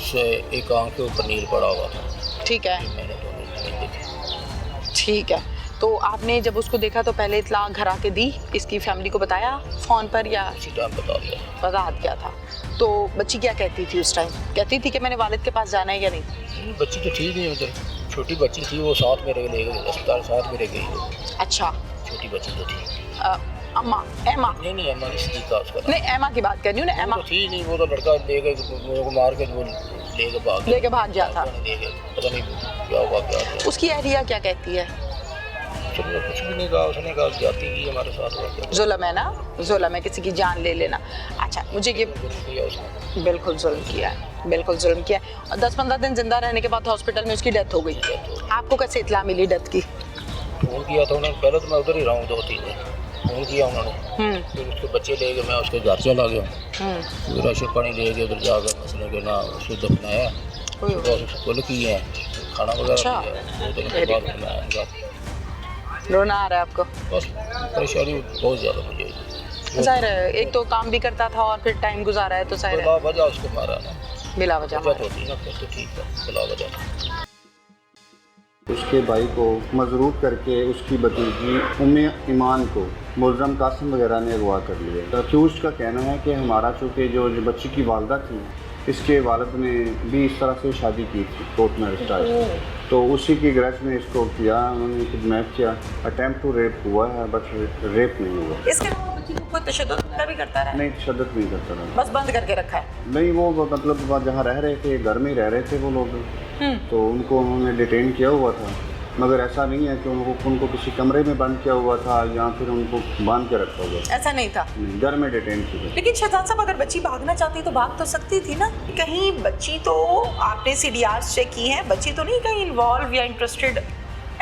से एक आंख के ऊपर नील पड़ा हुआ था। ठीक है। मैंने तो नहीं देखी। ठीक है। तो आपने जब उसको देखा तो पहले इतला घर आके दी, इसकी फैमिली को बताया फ़ोन पर या? उसी टाइम बता दिया। बता दिया था। तो बच्ची क्या कहती थी उस टाइम? कहती थी कि मैंने वालिद के पास जाना है या नहीं? बच्ची तो ठीक नहीं, उधर छोटी बच्ची थी, वो साथ मेरे ले गई अस्पताल, साथ मेरे गई। अच्छा। छोटी बच्ची तो थी। अम्मा एमा? नहीं एमा नहीं था उसका। नहीं, एमा की बात कर रही हूँ ना। एमा वो तो थी नहीं, वो तो लड़का ले गए, मुझे को मार के वो लेके भाग गया था। ले गए, पता नहीं क्या हुआ क्या हुआ। उसकी अहलिया क्या कहती है? उसने कुछ भी नहीं कहा, उसने कहा जाती की हमारे साथ हुआ क्या। जुल्म है ना, जुल्म है, किसी की जान ले लेना। अच्छा, मुझे ये किया उसने। बिल्कुल जुल्म किया है, बिल्कुल जुल्म किया है। और 10-15 दिन जिंदा रहने के बाद हॉस्पिटल में उसकी डेथ हो गई। आपको कैसे इत्ला मिली डेथ की? फ़ोन किया था उन्होंने, पहले तो मैं उधर ही रहा हूँ 2-3 दिन, फ़ोन किया उन्होंने, फिर उसके बच्चे ले गए, मैं उसके घर चला गया, फिर राशन पानी ले गए, उधर जाकर मसले के ना उसको दफनाया, कुल किए हैं, खाना वगैरह अच्छा। दिया, 2 दिन के बाद मैं रोना आ रहा है आपको? बस परेशानी बहुत ज़्यादा मुझे। जाहिर है, एक तो काम भी करता था और फिर टाइम गुजारा है तो जाहिर है बिला वजह उसको मारा ना, बिला वजह वजह तो होती ना, फिर तो ठीक है, बिला वजह। उसके भाई को मजरूब करके उसकी भतीजी उम्मे ईमान को मुलज़म कासिम वगैरह ने अगवा कर लिया। अक्यूज़ का कहना है कि हमारा चूँकि जो बच्ची की वालदा थी, इसके वालिद ने भी इस तरह से शादी की थी, कोर्ट में अरेस्ट आए, तो उसी की ग्रज में इसको किया, उन्होंने किडनैप किया। अटैम्प्ट टू रेप हुआ है बट रेप नहीं हुआ। इसके अलावा बच्ची को कोई तशद्दुद भी करता रहा? नहीं, तशद्दुद नहीं करता रहा। बस बंद करके रखा है? नहीं, वो मतलब जहाँ रह रहे थे, घर में ही रह रहे थे वो लोग, तो उनको उन्होंने डिटेन किया हुआ था, मगर ऐसा नहीं है कि उनको किसी कमरे में बंद किया हुआ था या फिर उनको बांध के रखा हुआ था। ऐसा नहीं था? नहीं, घर में डिटेन किया। लेकिन शहजाद साहब, अगर बच्ची भागना चाहती तो भाग तो सकती थी ना? कहीं बच्ची तो आपने सीडीआर चेक की है, बच्ची तो नहीं कहीं इन्वॉल्व या इंटरेस्टेड?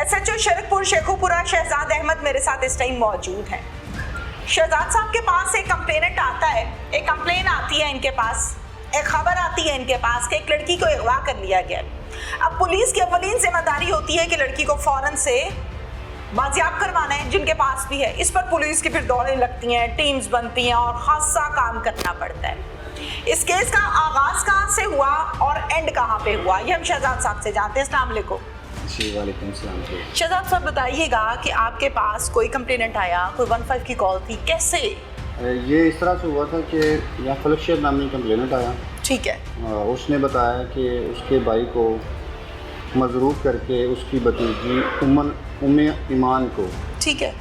एसएचओ शरकपुर शेखुपुरा शहजाद अहमद मेरे साथ इस टाइम मौजूद हैं। शहजाद साहब के पास एक कंप्लेनेंट आता है, एक कंप्लेन आती है इनके पास, एक खबर आती है इनके पास कि एक लड़की को अगवा कर लिया गया। अब पुलिस की अव्वलीन जिम्मेदारी होती है कि लड़की को फौरन से बाजियाब करवाना है, जिनके पास भी है। इस पर पुलिस की फिर दौड़ें लगती हैं, टीम्स बनती हैं और खासा काम करना पड़ता है। इस केस का आगाज कहाँ से हुआ और एंड कहाँ पे हुआ, ये हम शहजाद साहब से जानते हैं। अस्सलाम वालेकुम। जी वालेकुम सलाम। शहजाद साहब, बताइएगा कि आपके पास कोई कंप्लेनेंट आया, कोई 15 की कॉल थी, कैसे? ये इस तरह से हुआ था कि यहाँ फलकशेर नामी कंप्लेनेंट आया। ठीक है। उसने बताया कि उसके भाई को मजरूब करके उसकी भतीजी उम्मे ईमान को, ठीक है,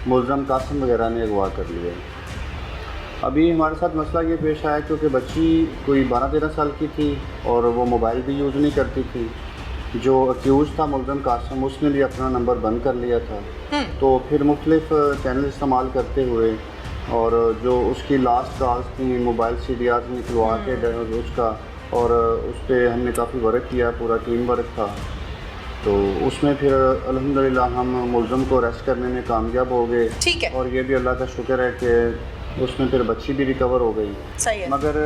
मुलज़म कासिम वगैरह ने अगवा कर लिया। अभी हमारे साथ मसला ये पेश आया क्योंकि बच्ची कोई 12-13 साल की थी और वो मोबाइल भी यूज़ नहीं करती थी। जो अक्यूज़ था मुलज़म कासिम, उसने भी अपना नंबर बंद कर लिया था। तो फिर मुख्तलिफ चैनल इस्तेमाल करते हुए और जो उसकी लास्ट कॉल्स थी, मोबाइल CDR निकलवा के उसका, और उस पर हमने काफ़ी वर्क किया, पूरा टीम वर्क था। तो उसमें फिर अल्हम्दुलिल्लाह हम मुलज़म को अरेस्ट करने में कामयाब हो गए। ठीक है। और ये भी अल्लाह का शुक्र है कि उसमें फिर बच्ची भी रिकवर हो गई। सही है। मगर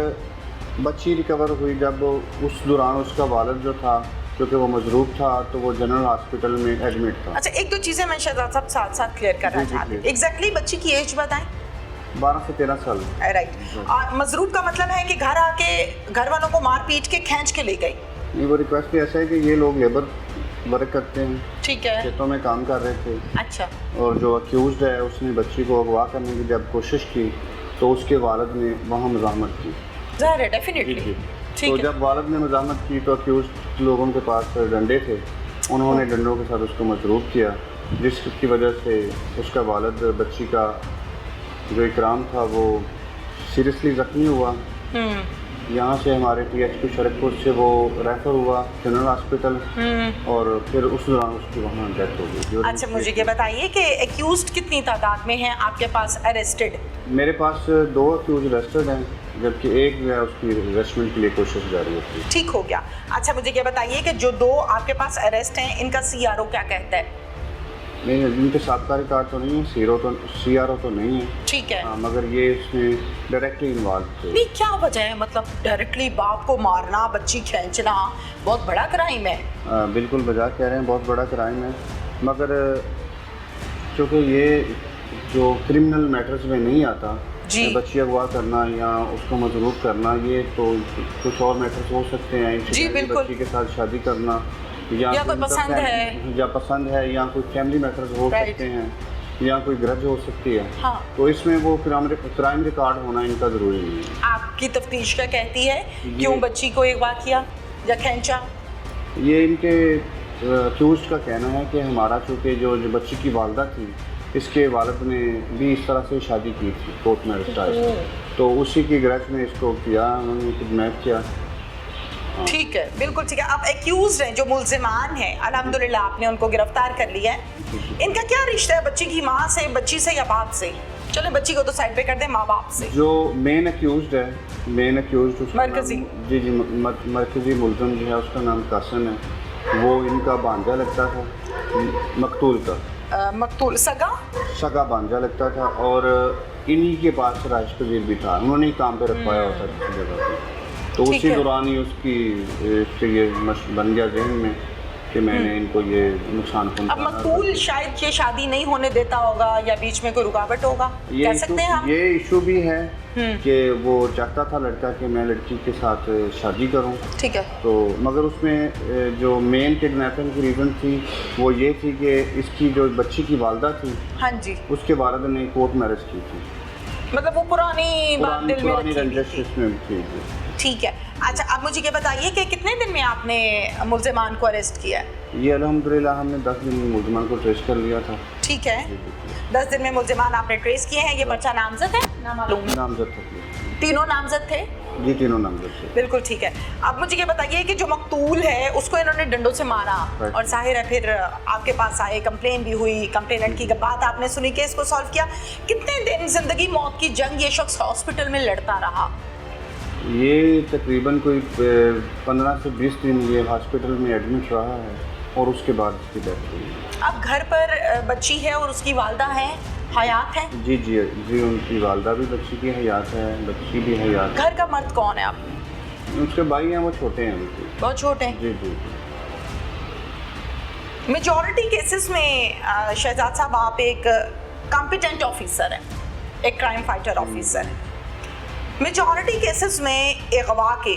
बच्ची रिकवर हुई जब उस दौरान उसका वालिद जो था, क्योंकि वो मजरूब था, तो वो जनरल हॉस्पिटल में एडमिट था। अच्छा, एक दो चीज़ें मैं शहजाद साहब साथ साथ क्लियर करना जी, चाहती हूँ। जी। एग्जैक्टली बच्ची की एज बताएं। 12 से 13 साल। राइट। और मजरूब का मतलब है कि घर आके घर वालों को मार पीट के खींच के ले गई? नहीं, वो रिक्वेस्ट भी ऐसा है कि ये लोग लेबर वर्क करते हैं, ठीक है, खेतों में काम कर रहे थे। अच्छा। और जो अक्यूज़्ड है उसने बच्ची को अगवा करने की जब कोशिश की तो उसके वालिद ने वहाँ मज़ाहमत की। ज़ाहिर है, डेफिनेटली। तो ठीक है। जब वालिद ने मज़ाहमत की तो अक्यूज़्ड लोगों के पास डंडे थे, उन्होंने डंडों के साथ उसको मजरूब किया, जिसकी वजह से उसका वालिद बच्ची का जो इकराम था वो सीरियसली ज़ख्मी हुआ। यहाँ से हमारे PHP शरकपुर से वो रेफ़र हुआ जनरल हॉस्पिटल, और फिर उस दौरान उसकी वहाँ डेथ हो गई। अच्छा, मुझे ये बताइए कि एक्यूज्ड कितनी तादाद में हैं आपके पास अरेस्टेड? मेरे पास 2 अक्यूज़ अरेस्टेड हैं, जबकि एक जो है उसकी अरेस्टमेंट के लिए कोशिश जारी होती है। ठीक हो गया। अच्छा, मुझे ये बताइए कि जो 2 आपके पास अरेस्ट हैं, इनका CRO क्या कहता है? नहीं, इनके साबका रिकॉर्ड तो नहीं है, CRO तो नहीं है। ठीक है। मगर ये इसमें डायरेक्टली इन्वॉल्व थे। नहीं, क्या वजह है? मतलब डायरेक्टली बाप को मारना, बच्ची खींचना बहुत बड़ा क्राइम है। बिल्कुल मजाक कह रहे हैं, बहुत बड़ा क्राइम है, मगर चूँकि ये जो क्रिमिनल मैटर्स में नहीं आता, जी। बच्ची अगवा करना या उसको मजरूब करना, ये तो कुछ और मैटर्स हो सकते हैं। जी, बिल्कुल। बच्ची के साथ शादी करना या कोई पसंद है, या पसंद है, या कोई फैमिली मैटर्स हो सकते हैं, या कोई ग्रज हो सकती है। हाँ। तो इसमें वो क्राइम रिकॉर्ड होना इनका ज़रूरी नहीं है। आपकी तफ्तीश क्या कहती है, क्यों बच्ची को अगवा किया या खींचा? ये इनके अक्यूज़्ड का कहना है कि हमारा चूँकि जो बच्ची की वालदा थी, इसके वालिद ने भी इस तरह से शादी की थी, कोर्ट में अरेस्ट आए, तो उसी की ग्रज में इसको किया, उन्होंने किडनैप किया। ठीक है, बिल्कुल ठीक है। आप एक्यूज्ड हैं, जो मुल्जिमान हैं, अल्हम्दुलिल्लाह आपने उनको गिरफ्तार कर लिया है। इनका क्या रिश्ता है बच्ची की माँ से, बच्ची से या बाप से? चलो बच्ची को तो साइड पे कर दें, माँ बाप से। जो मेन अक्यूज्ड है, मरकजी, जी जी, मरकजी मुल्ज़म जो है उसका नाम कासिम है। वो इनका भांजा लगता था, मकतूल का मकतूल सगा भांजा लगता था, और इन्हीं के पास राइश पजीर भी था, उन्होंने ही काम पे रखवाया होता था किसी जगह पे। तो उसी दौरान ही उसकी ये बन गया जहन में कि मैंने इनको ये नुकसान अब पहुंचाया। मकबूल शायद ये शादी नहीं होने देता होगा या बीच में कोई रुकावट होगा, कह सकते हैं हम। ये इशू भी है कि वो चाहता था लड़का कि मैं लड़की के साथ शादी करूं, ठीक है। तो मगर उसमें जो मेन किडनैपिंग की रीज़न थी वो ये थी कि इसकी जो बच्ची की वालदा थी, हाँ जी, उसके वालिद ने कोर्ट मैरिज की थी। मतलब वो पुरानी बात दिल में पुरानी रखी हुई रंजिश थी। इसमें थी। ठीक है। अच्छा, अब मुझे ये बताइए कि कितने दिन में आपने मुल्ज़िमान को अरेस्ट किया है? ये अल्हम्दुलिल्लाह हमने 10 दिन में मुल्ज़िमान को ट्रेस कर लिया था। ठीक है, 10 दिन में मुल्ज़िमान आपने ट्रेस किए हैं। ये पर्चा नामजद है ना मालूम? नामजद थे, तीनों नामजद थे? जी तीनों नामजद थे। बिल्कुल ठीक है। अब मुझे ये बताइए कि जो मकतूल है उसको इन्होंने डंडों से मारा और जाहिर है फिर आपके पास आए, कंप्लेन भी हुई, कंप्लेनेंट की बात आपने सुनी, केस को सॉल्व किया। कितने दिन जिंदगी मौत की जंग ये शख्स हॉस्पिटल में लड़ता रहा? ये तकरीबन कोई 15 से 20 दिन ये हॉस्पिटल में एडमिट रहा है और उसके बाद उसकी डेथ हुई। अब घर पर बच्ची है और उसकी वालदा है, हयात है? जी जी जी, उनकी वालदा भी बच्ची की हयात है, बच्ची भी हयात है। घर का मर्द कौन है? आप उसके भाई हैं, वो छोटे हैं उनके। बहुत छोटे हैं। जी जी। मेजॉरिटी केसेस में शहजाद साहब आप एक कॉम्पिटेंट ऑफिसर हैं, एक क्राइम फाइटर ऑफिसर हैं। मेजॉरिटी केसेस में अगवा के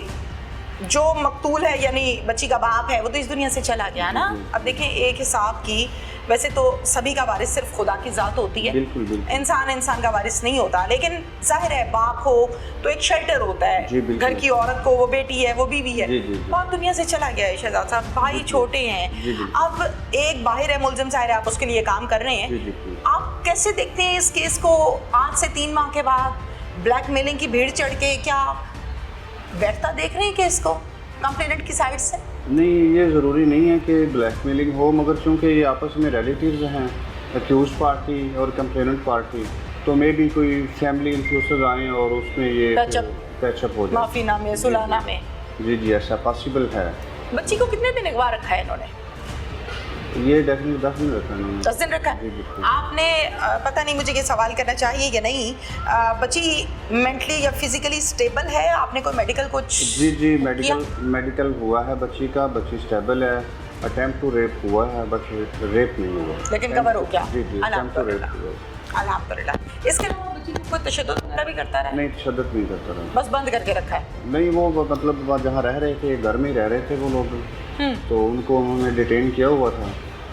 जो मकतूल है यानी बच्ची का बाप है वो तो इस दुनिया से चला गया ना। अब देखें, एक हिसाब की वैसे तो सभी का वारिस सिर्फ खुदा की ज़ात होती है, बिल्कुल बिल्कुल। इंसान का वारिस नहीं होता, लेकिन जाहिर है बाप हो तो एक शेल्टर होता है। जी, बिल्कुल। घर की औरत को, वो बेटी है, वो बीवी है, जी, जी, जी। बहुत दुनिया से चला गया है शहजाद साहब। भाई छोटे हैं। जी, जी। अब एक बाहिर है मुलजिम, जाहिर है आप उसके लिए काम कर रहे जी, जी, हैं। जी। आप कैसे देखते हैं इस केस को? आज से 3 माह के बाद ब्लैकमेलिंग की भीड़ चढ़ के क्या बैठता देख रहे हैं केस को कंप्लेनेंट की साइड से? नहीं, ये ज़रूरी नहीं है कि ब्लैकमेलिंग हो, मगर चूँकि ये आपस में रिलेटिव्स हैं, अक्यूज पार्टी और कंप्लेनेंट पार्टी, तो मे भी कोई फैमिली इन्फ्लुएंसर्स आएँ और उसमें ये पैचअप हो जाए, माफीनामे, सुलहनामे। जी जी, ऐसा पॉसिबल है। बच्ची को कितने दिन अगवा रखा है इन्होंने? ये डेफिनेटली 10 दिन रखा है 10 दिन रखा जी, है। बिल्कुल। आपने पता नहीं मुझे ये सवाल करना चाहिए या नहीं, बच्ची मेंटली या फिजिकली स्टेबल है? आपने कोई मेडिकल कुछ? जी जी, मेडिकल हुआ है बच्ची का, बच्ची स्टेबल है। अटेम्प्ट टू रेप हुआ है, बट रेप नहीं हुआ, लेकिन कवर हो गया। जी जी, अटेम्प्ट टू रेप हुआ। अल्हम्दुलिल्लाह। इसके अलावा बच्ची को कोई तशद्दुद वगैरह भी करता रहा? नहीं, तशद्दुद नहीं करता रहा। बस बंद करके रखा है। नहीं, वो मतलब जहाँ रह रहे थे, घर में ही रह रहे थे वो लोग, तो उनको उन्होंने डिटेन किया हुआ था,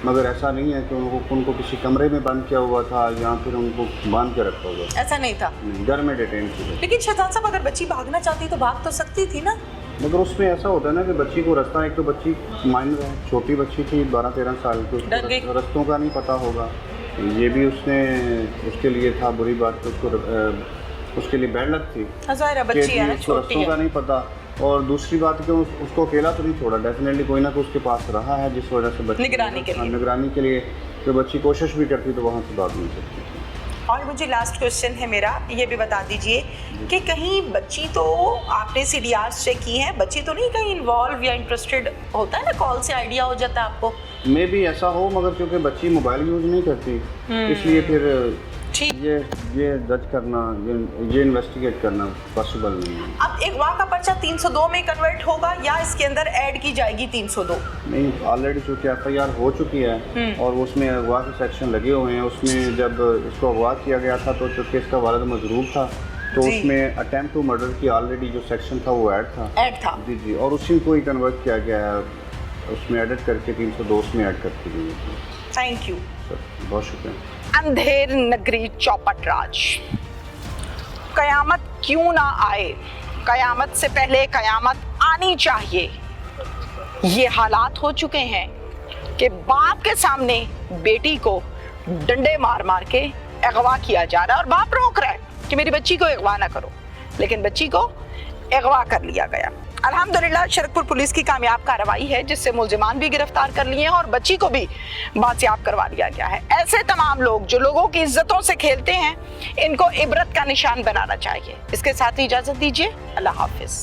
मगर ऐसा नहीं है कि उनको किसी कमरे में बंद किया हुआ था या फिर उनको बांध के रखा हुआ था। ऐसा नहीं था, घर में डिटेन किया। लेकिन शहजाद साहब अगर बच्ची भागना चाहती तो भाग तो सकती थी ना? मगर उसमें ऐसा होता है ना कि बच्ची को रास्ता, एक तो बच्ची माइनर है, छोटी बच्ची थी, 12-13 साल की, डर गई। उसको रास्तों का नहीं पता होगा। ये भी उसके लिए था बुरी बात, उसके लिए बैड लक थी ज़ाहिर है बच्ची है ना, उसको छोटी रास्तों का है। नहीं पता। और दूसरी बात कि उसको अकेला तो नहीं छोड़ा, डेफिनेटली कोई ना कोई उसके पास रहा है, जिस वजह से बच्ची निगरानी के लिए। निगरानी के लिए तो बच्ची कोशिश भी करती तो वहाँ से भाग नहीं सकती थी। और मुझे लास्ट क्वेश्चन है मेरा, ये भी बता दीजिए कि कहीं बच्ची तो आपने CDR चेक की है, बच्ची तो नहीं कहीं इन्वॉल्व या इंटरेस्टेड? होता है ना, कॉल से आइडिया हो जाता है आपको। मे भी ऐसा हो, मगर क्योंकि बच्ची मोबाइल यूज़ नहीं करती, इसलिए फिर ठीक। ये दर्ज करना, ये इन्वेस्टिगेट करना पॉसिबल नहीं है। अब अगवा का पर्चा 302 में कन्वर्ट होगा या इसके अंदर ऐड की जाएगी 302? नहीं, ऑलरेडी चूँकि FIR हो चुकी है और उसमें अगवा के सेक्शन लगे हुए हैं। उसमें जब इसको अगवा किया गया था तो चूँकि इसका वालिद मजरूब था, तो जी। उसमें अटेम्प्ट टू मर्डर की ऑलरेडी जो सेक्शन था वो ऐड था। जी जी, और उसी को ही कन्वर्ट किया गया है, उसमें एडिट करके 302 में ऐड करके दी गई। थैंक यू सर, बहुत शुक्रिया। अंधेर नगरी चौपट राज, कयामत क्यों ना आए, कयामत से पहले कयामत आनी चाहिए। ये हालात हो चुके हैं कि बाप के सामने बेटी को डंडे मार मार के अगवा किया जा रहा है और बाप रोक रहा है कि मेरी बच्ची को अगवा ना करो, लेकिन बच्ची को अगवा कर लिया गया। अल्हम्दुलिल्लाह शरकपुर पुलिस की कामयाब कार्रवाई है जिससे मुल्जिमान भी गिरफ्तार कर लिए हैं और बच्ची को भी बाजियाब करवा लिया गया है। ऐसे तमाम लोग जो लोगों की इज्जतों से खेलते हैं, इनको इबरत का निशान बनाना चाहिए। इसके साथ ही इजाजत दीजिए, अल्लाह हाफिज।